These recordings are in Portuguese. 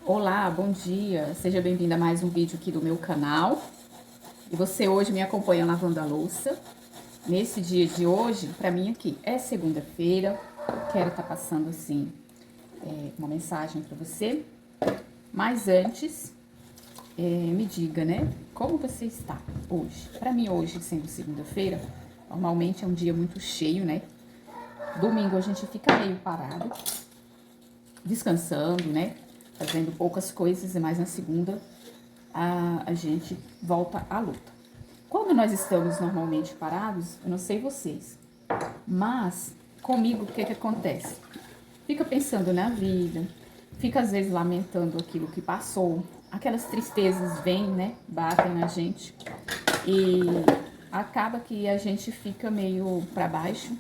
Olá, bom dia, seja bem-vindo a mais um vídeo aqui do meu canal. E você hoje me acompanha lavando a louça. Nesse dia de hoje, para mim aqui é segunda-feira, quero estar passando assim uma mensagem para você. Mas antes, me diga, né, como você está hoje? Para mim hoje, sendo segunda-feira, normalmente é um dia muito cheio, né? Domingo a gente fica meio parado, descansando, né? Fazendo poucas coisas, e mais na segunda a gente volta à luta. Quando nós estamos normalmente parados, eu não sei vocês, mas comigo o que acontece? Fica pensando na vida, fica às vezes lamentando aquilo que passou, aquelas tristezas vêm, né? Batem na gente e acaba que a gente fica meio para baixo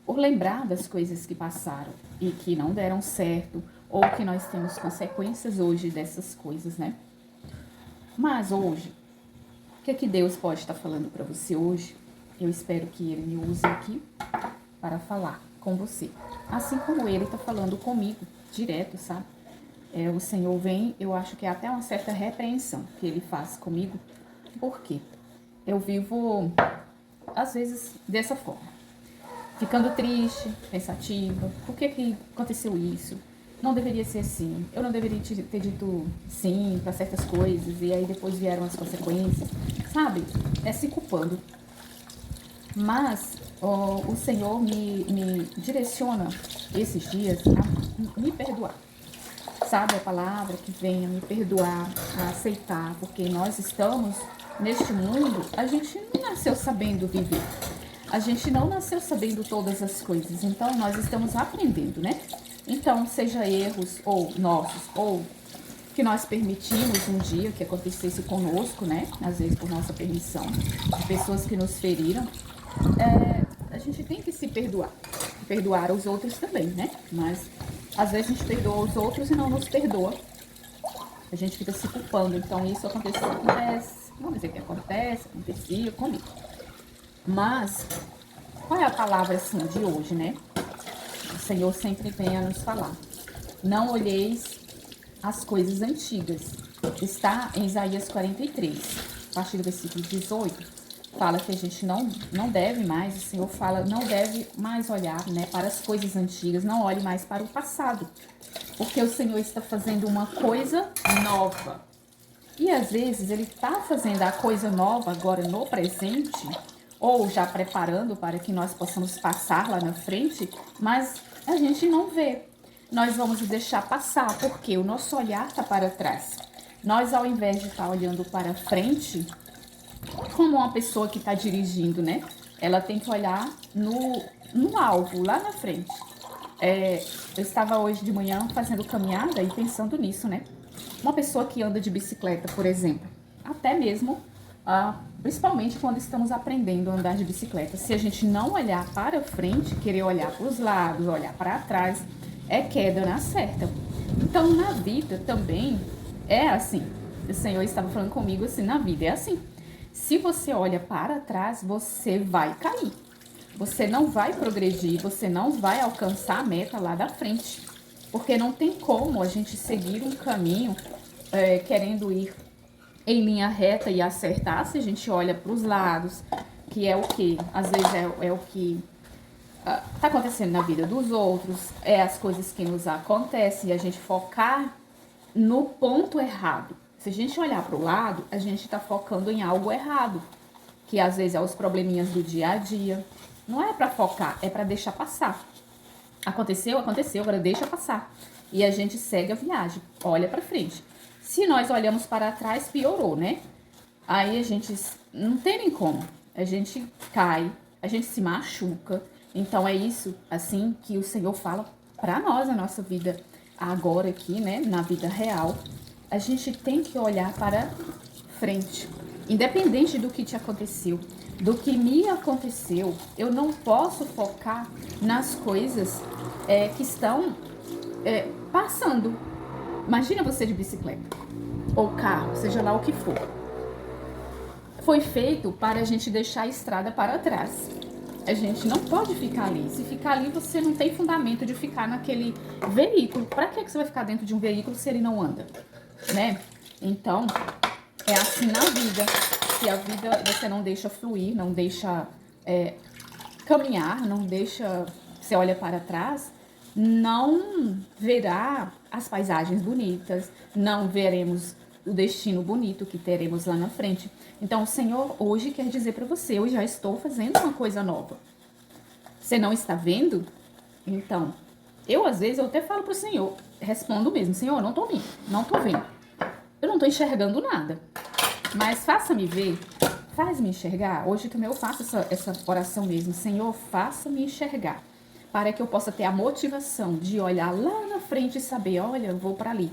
por lembrar das coisas que passaram e que não deram certo, ou que nós temos consequências hoje dessas coisas, né? Mas hoje, o que é que Deus pode estar falando para você hoje? Eu espero que Ele me use aqui para falar com você. Assim como Ele está falando comigo, direto, sabe? O Senhor vem, eu acho que é até uma certa repreensão que Ele faz comigo. Por quê? Eu vivo, às vezes, dessa forma. Ficando triste, pensativa. Por que aconteceu isso? Não deveria ser assim. Eu não deveria ter dito sim para certas coisas. E aí depois vieram as consequências. Sabe? É se culpando. Mas o Senhor me direciona esses dias a me perdoar. Sabe a palavra que venha me perdoar, a aceitar. Porque nós estamos neste mundo, a gente não nasceu sabendo viver. A gente não nasceu sabendo todas as coisas, então nós estamos aprendendo, né? Então, seja erros ou nossos, ou que nós permitimos um dia que acontecesse conosco, né? Às vezes por nossa permissão, de pessoas que nos feriram, a gente tem que se perdoar. Perdoar os outros também, né? Mas às vezes a gente perdoa os outros e não nos perdoa. A gente fica se culpando. Então isso acontece, vamos dizer que acontecia comigo. Mas, qual é a palavra assim de hoje, né? O Senhor sempre vem a nos falar. Não olheis as coisas antigas. Está em Isaías 43, a partir do versículo 18. Fala que a gente não deve mais, o Senhor fala, não deve mais olhar, né, para as coisas antigas, não olhe mais para o passado. Porque o Senhor está fazendo uma coisa nova. E às vezes ele está fazendo a coisa nova agora no presente, ou já preparando para que nós possamos passar lá na frente, mas a gente não vê. Nós vamos deixar passar, porque o nosso olhar está para trás. Nós, ao invés de estar olhando para frente, como uma pessoa que está dirigindo, né? Ela tem que olhar no alvo, lá na frente. Eu estava hoje de manhã fazendo caminhada e pensando nisso, né? Uma pessoa que anda de bicicleta, por exemplo, até mesmo, principalmente quando estamos aprendendo a andar de bicicleta, se a gente não olhar para frente, querer olhar para os lados, olhar para trás, é queda na certa. Então, na vida também é assim. O Senhor estava falando comigo assim, na vida é assim. Se você olha para trás, você vai cair. Você não vai progredir, você não vai alcançar a meta lá da frente. Porque não tem como a gente seguir um caminho querendo ir em linha reta e acertar se a gente olha para os lados, que é o que, às vezes é o que está acontecendo na vida dos outros, é as coisas que nos acontecem e a gente focar no ponto errado. Se a gente olhar para o lado, a gente está focando em algo errado, que às vezes é os probleminhas do dia a dia. Não é para focar, é para deixar passar. Aconteceu, agora deixa passar. E a gente segue a viagem, olha para frente. Se nós olhamos para trás, piorou, né? Aí a gente não tem nem como. A gente cai, a gente se machuca. Então é isso, assim, que o Senhor fala para nós, na nossa vida agora aqui, né? Na vida real. A gente tem que olhar para frente. Independente do que te aconteceu, do que me aconteceu, eu não posso focar nas coisas que estão passando. Imagina você de bicicleta ou carro, seja lá o que for. Foi feito para a gente deixar a estrada para trás. A gente não pode ficar ali. Se ficar ali, você não tem fundamento de ficar naquele veículo. Para que você vai ficar dentro de um veículo se ele não anda, né? Então, é assim na vida. Se a vida você não deixa fluir, não deixa caminhar, não deixa, você olha para trás, não verá as paisagens bonitas, não veremos o destino bonito que teremos lá na frente. Então, o Senhor hoje quer dizer para você, eu já estou fazendo uma coisa nova. Você não está vendo? Então, às vezes eu até falo pro Senhor, respondo mesmo, Senhor, não tô vendo, não tô vendo. Eu não tô enxergando nada. Mas faça-me ver, faz-me enxergar. Hoje também eu faço essa oração mesmo. Senhor, faça-me enxergar. Para que eu possa ter a motivação de olhar lá na frente e saber, olha, eu vou para ali.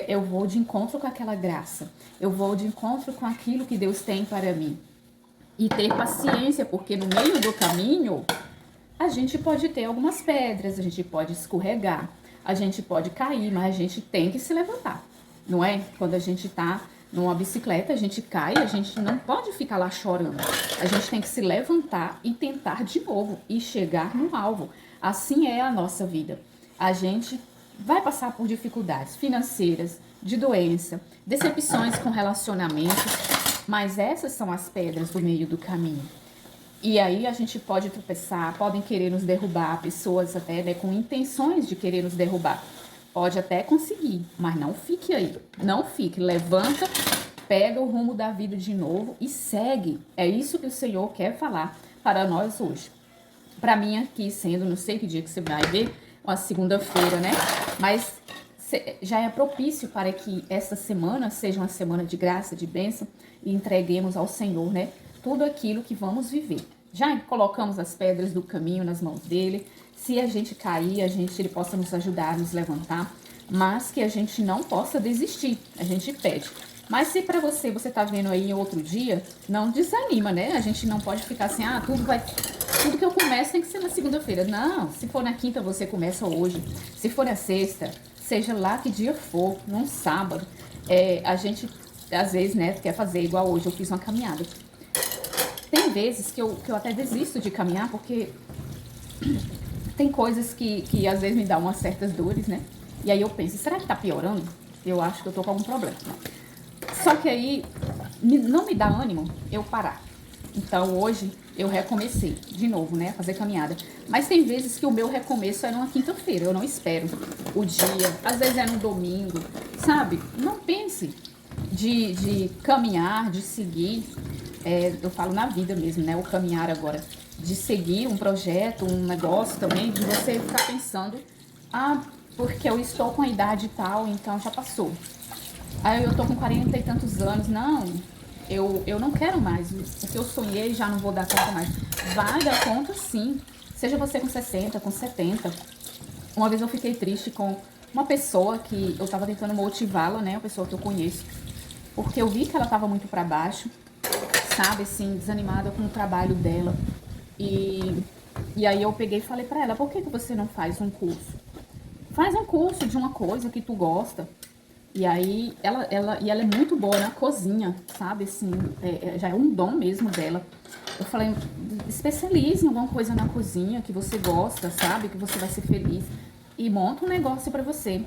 Eu vou de encontro com aquela graça. Eu vou de encontro com aquilo que Deus tem para mim. E ter paciência, porque no meio do caminho, a gente pode ter algumas pedras, a gente pode escorregar, a gente pode cair, mas a gente tem que se levantar. Não é? Quando a gente tá numa bicicleta, a gente cai, a gente não pode ficar lá chorando. A gente tem que se levantar e tentar de novo e chegar no alvo. Assim é a nossa vida. A gente vai passar por dificuldades financeiras, de doença, decepções com relacionamentos, mas essas são as pedras do meio do caminho. E aí a gente pode tropeçar, podem querer nos derrubar, pessoas até, né, com intenções de querer nos derrubar. Pode até conseguir, mas não fique aí. Não fique. Levanta, pega o rumo da vida de novo e segue. É isso que o Senhor quer falar para nós hoje. Para mim aqui, sendo, não sei que dia que você vai ver, uma segunda-feira, né? Mas já é propício para que essa semana seja uma semana de graça, de bênção e entreguemos ao Senhor, né? Tudo aquilo que vamos viver. Já colocamos as pedras do caminho nas mãos dele. Se a gente cair, ele possa nos ajudar a nos levantar, mas que a gente não possa desistir. A gente pede. Mas se para você tá vendo aí em outro dia, não desanima, né? A gente não pode ficar assim, tudo que eu começo tem que ser na segunda-feira. Não, se for na quinta, você começa hoje. Se for na sexta, seja lá que dia for, num sábado. A gente, às vezes, né, quer fazer igual hoje, eu fiz uma caminhada. Tem vezes que eu até desisto de caminhar, porque tem coisas que às vezes me dão umas certas dores, né? E aí eu penso, será que tá piorando? Eu acho que eu tô com algum problema. Só que aí não me dá ânimo eu parar. Então hoje eu recomecei de novo, né? A fazer caminhada. Mas tem vezes que o meu recomeço é numa quinta-feira. Eu não espero o dia. Às vezes é no domingo, sabe? Não pense de caminhar, de seguir. Eu falo na vida mesmo, né? O caminhar agora. De seguir um projeto, um negócio também, de você ficar pensando, porque eu estou com a idade tal, então já passou. Aí eu tô com 40 e tantos anos, não, eu não quero mais, o que eu sonhei já não vou dar conta mais. Vai dar conta sim, seja você com 60, com 70. Uma vez eu fiquei triste com uma pessoa que eu tava tentando motivá-la, né, uma pessoa que eu conheço, porque eu vi que ela tava muito pra baixo, sabe, assim, desanimada com o trabalho dela. E aí eu peguei e falei pra ela, por que você não faz um curso? Faz um curso de uma coisa que tu gosta. E aí ela é muito boa na cozinha, sabe? Assim, já é um dom mesmo dela. Eu falei, especialize em alguma coisa na cozinha que você gosta, sabe? Que você vai ser feliz. E monta um negócio pra você.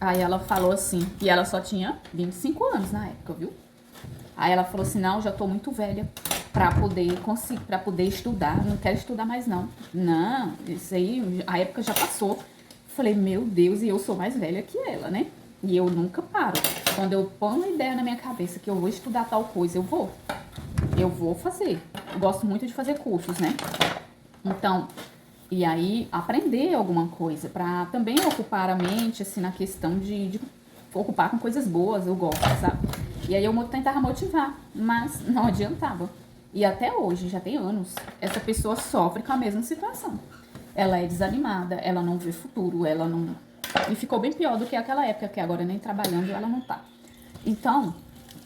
Aí ela falou assim, e ela só tinha 25 anos na época, viu? Aí ela falou assim, não, já tô muito velha pra poder estudar, não quero estudar mais não. Não, isso aí, a época já passou. Falei, meu Deus, e eu sou mais velha que ela, né? E eu nunca paro. Quando eu ponho uma ideia na minha cabeça que eu vou estudar tal coisa, eu vou fazer. Eu gosto muito de fazer cursos, né? Então, e aí aprender alguma coisa pra também ocupar a mente, assim, na questão de ocupar com coisas boas, eu gosto, sabe? E aí eu tentava motivar, mas não adiantava. E até hoje, já tem anos, essa pessoa sofre com a mesma situação. Ela é desanimada, ela não vê futuro, ela não... E ficou bem pior do que aquela época, que agora nem trabalhando ela não tá. Então,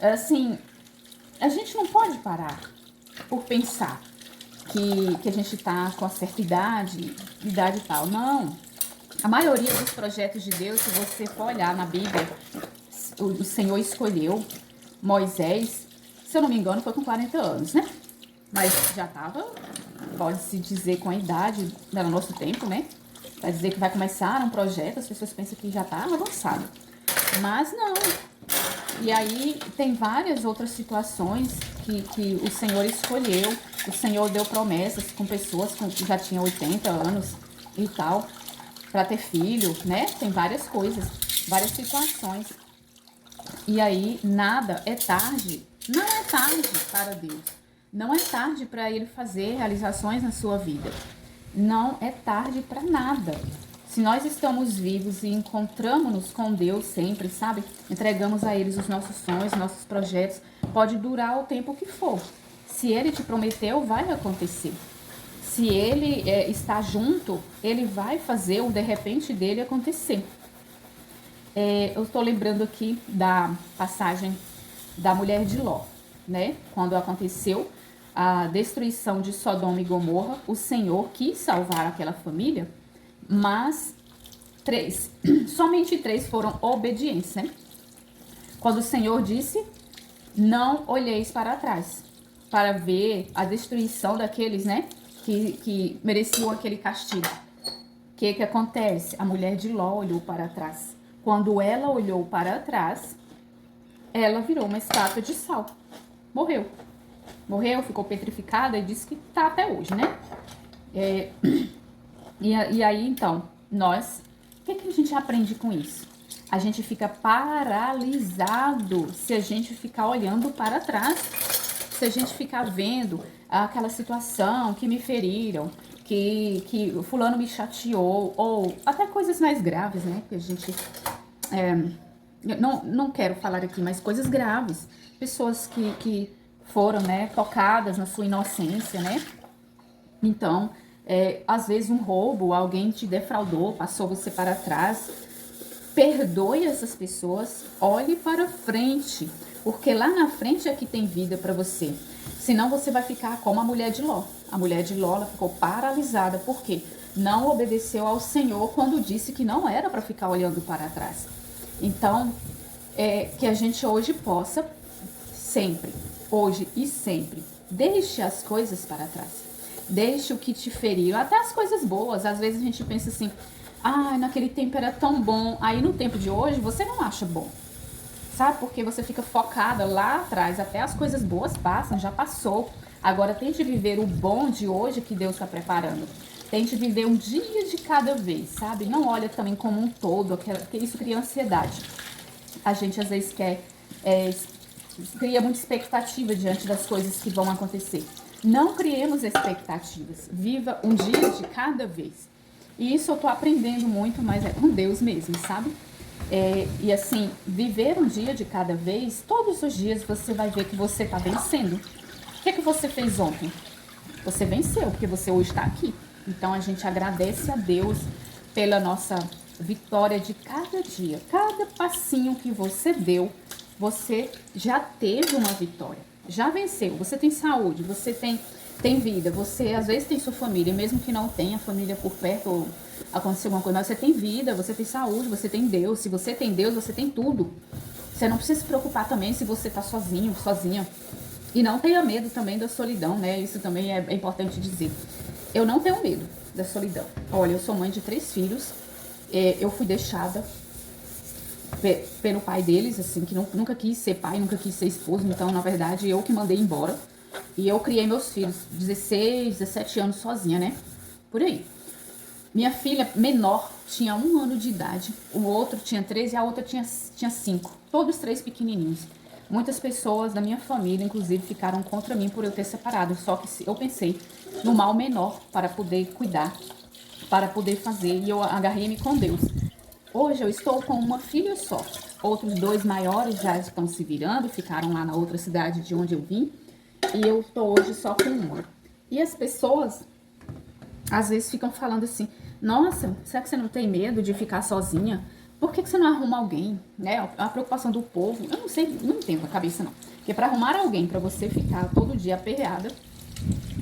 assim, a gente não pode parar por pensar que a gente tá com a certa idade e tal. Não. A maioria dos projetos de Deus, se você for olhar na Bíblia, o Senhor escolheu Moisés, se eu não me engano, foi com 40 anos, né? Mas já tava pode-se dizer com a idade do nosso tempo, né? Vai dizer que vai começar um projeto, as pessoas pensam que já está avançado. Mas não. E aí tem várias outras situações que o Senhor escolheu. O Senhor deu promessas com pessoas que já tinham 80 anos e tal, para ter filho, né? Tem várias coisas, várias situações. E aí nada é tarde. Não é tarde para Deus. Não é tarde para Ele fazer realizações na sua vida. Não é tarde para nada. Se nós estamos vivos e encontramos-nos com Deus sempre, sabe? Entregamos a eles os nossos sonhos, nossos projetos. Pode durar o tempo que for. Se Ele te prometeu, vai acontecer. Se Ele está junto, Ele vai fazer o de repente dele acontecer. Eu estou lembrando aqui da passagem da mulher de Ló, né? Quando aconteceu a destruição de Sodoma e Gomorra, o Senhor quis salvar aquela família, mas somente 3 foram obedientes, né? Quando o Senhor disse, não olheis para trás, para ver a destruição daqueles, né? Que mereciam aquele castigo. O que acontece? A mulher de Ló olhou para trás. Quando ela olhou para trás, ela virou uma estátua de sal. Morreu. Morreu, ficou petrificada e disse que tá até hoje, né? E aí, então, o que a gente aprende com isso? A gente fica paralisado se a gente ficar olhando para trás. Se a gente ficar vendo aquela situação que me feriram, que o fulano me chateou, ou até coisas mais graves, né? Que a gente... não quero falar aqui, mas coisas graves. Pessoas que foram, né, tocadas na sua inocência, né? Então, às vezes um roubo, alguém te defraudou, passou você para trás. Perdoe essas pessoas, olhe para frente, porque lá na frente é que tem vida para você. Senão você vai ficar como a mulher de Ló. A mulher de Ló, ela ficou paralisada, porque não obedeceu ao Senhor quando disse que não era para ficar olhando para trás. Então, que a gente hoje possa, sempre, hoje e sempre, deixe as coisas para trás. Deixe o que te feriu, até as coisas boas. Às vezes a gente pensa assim, naquele tempo era tão bom. Aí no tempo de hoje você não acha bom. Sabe? Porque você fica focada lá atrás. Até as coisas boas passam, já passou. Agora tente viver o bom de hoje que Deus está preparando. Tente viver um dia de cada vez, sabe? Não olha também como um todo, porque isso cria ansiedade. A gente às vezes cria muita expectativa diante das coisas que vão acontecer. Não criemos expectativas. Viva um dia de cada vez. E isso eu tô aprendendo muito, mas é com Deus mesmo, sabe? E assim, viver um dia de cada vez, todos os dias você vai ver que você tá vencendo. O que você fez ontem? Você venceu, porque você hoje está aqui. Então a gente agradece a Deus pela nossa vitória de cada dia. Cada passinho que você deu, você já teve uma vitória. Já venceu. Você tem saúde, você tem vida. Você às vezes tem sua família, mesmo que não tenha família por perto ou acontecer alguma coisa, mas você tem vida, você tem saúde, você tem Deus. Se você tem Deus, você tem tudo. Você não precisa se preocupar também se você tá sozinho, sozinha. E não tenha medo também da solidão, né? Isso também é importante dizer. Eu não tenho medo da solidão. Olha, eu sou mãe de 3 filhos. Eu fui deixada pelo pai deles, assim, que nunca quis ser pai, nunca quis ser esposo. Então, na verdade, eu que mandei embora. E eu criei meus filhos, 16, 17 anos sozinha, né? Por aí. Minha filha menor tinha 1 ano de idade. O outro tinha 13 e a outra tinha 5. Todos 3 pequenininhos. Muitas pessoas da minha família, inclusive, ficaram contra mim por eu ter separado. Só que eu pensei no mal menor para poder cuidar, para poder fazer. E eu agarrei-me com Deus. Hoje eu estou com uma filha só. Outros 2 maiores já estão se virando, ficaram lá na outra cidade de onde eu vim. E eu estou hoje só com uma. E as pessoas, às vezes, ficam falando assim, nossa, será que você não tem medo de ficar sozinha? Por que você não arruma alguém, né? A preocupação do povo, eu não sei, não entendo a cabeça não. Porque para arrumar alguém, para você ficar todo dia aperreada,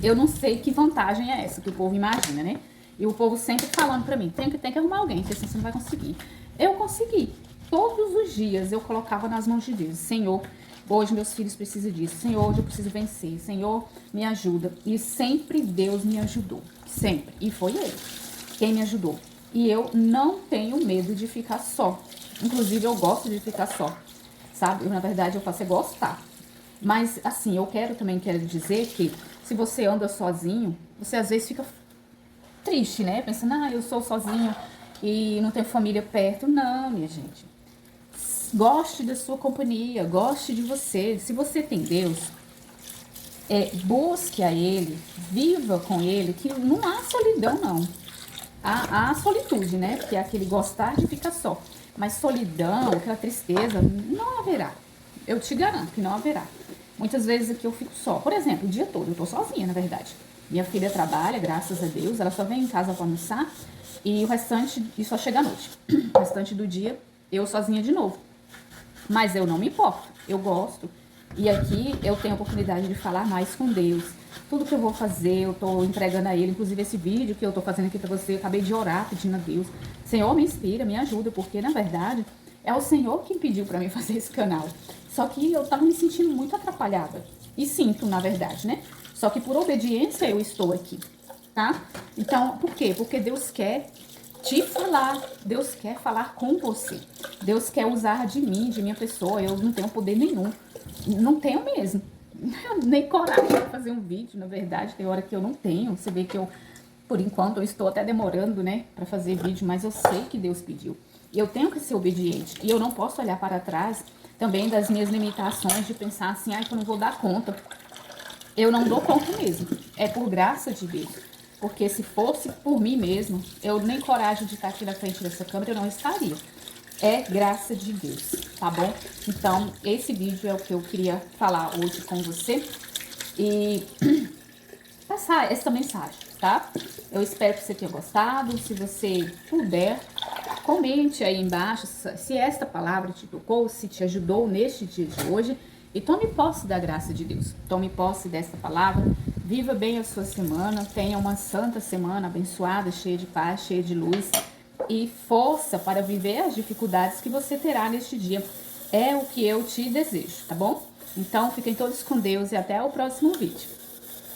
eu não sei que vantagem é essa que o povo imagina, né? E o povo sempre falando para mim, tem que arrumar alguém, porque senão você não vai conseguir. Eu consegui. Todos os dias eu colocava nas mãos de Deus, Senhor, hoje meus filhos precisam disso. Senhor, hoje eu preciso vencer. Senhor, me ajuda. E sempre Deus me ajudou. Sempre. E foi Ele quem me ajudou. E eu não tenho medo de ficar só. Inclusive, eu gosto de ficar só. Sabe? Na verdade, eu faço é gostar. Mas, assim, eu também quero dizer que se você anda sozinho, você às vezes fica triste, né? Pensando, eu sou sozinho e não tenho família perto. Não, minha gente. Goste da sua companhia, goste de você. Se você tem Deus, busque a Ele, viva com Ele, que não há solidão, não. Há solitude, né? Porque é aquele gostar de ficar só. Mas solidão, aquela tristeza, não haverá. Eu te garanto que não haverá. Muitas vezes aqui eu fico só. Por exemplo, o dia todo eu tô sozinha, na verdade. Minha filha trabalha, graças a Deus. Ela só vem em casa para almoçar. E o restante, e só chega à noite. O restante do dia, eu sozinha de novo. Mas eu não me importo. Eu gosto. E aqui eu tenho a oportunidade de falar mais com Deus. Tudo que eu vou fazer, eu tô entregando a Ele. Inclusive esse vídeo que eu tô fazendo aqui pra você, eu acabei de orar pedindo a Deus. Senhor, me inspira, me ajuda. Porque, na verdade, é o Senhor quem pediu pra mim fazer esse canal. Só que eu tava me sentindo muito atrapalhada. E sinto, na verdade, né? Só que por obediência eu estou aqui, tá? Então, por quê? Porque Deus quer te falar. Deus quer falar com você. Deus quer usar de mim, de minha pessoa. Eu não tenho poder nenhum. Não tenho mesmo. Nem coragem de fazer um vídeo, na verdade. Tem hora que eu não tenho. Você vê que eu, por enquanto, eu estou até demorando, né? Pra fazer vídeo, mas eu sei que Deus pediu. E eu tenho que ser obediente. E eu não posso olhar para trás também das minhas limitações de pensar assim, que eu não vou dar conta. Eu não dou conta mesmo. É por graça de Deus. Porque se fosse por mim mesmo, eu nem coragem de estar aqui na frente dessa câmera, eu não estaria. É graça de Deus, tá bom? Então, esse vídeo é o que eu queria falar hoje com você. E passar essa mensagem, tá? Eu espero que você tenha gostado. Se você puder, comente aí embaixo se esta palavra te tocou, se te ajudou neste dia de hoje. E tome posse da graça de Deus. Tome posse desta palavra. Viva bem a sua semana. Tenha uma santa semana abençoada, cheia de paz, cheia de luz. E força para viver as dificuldades que você terá neste dia. É o que eu te desejo, tá bom? Então, fiquem todos com Deus e até o próximo vídeo.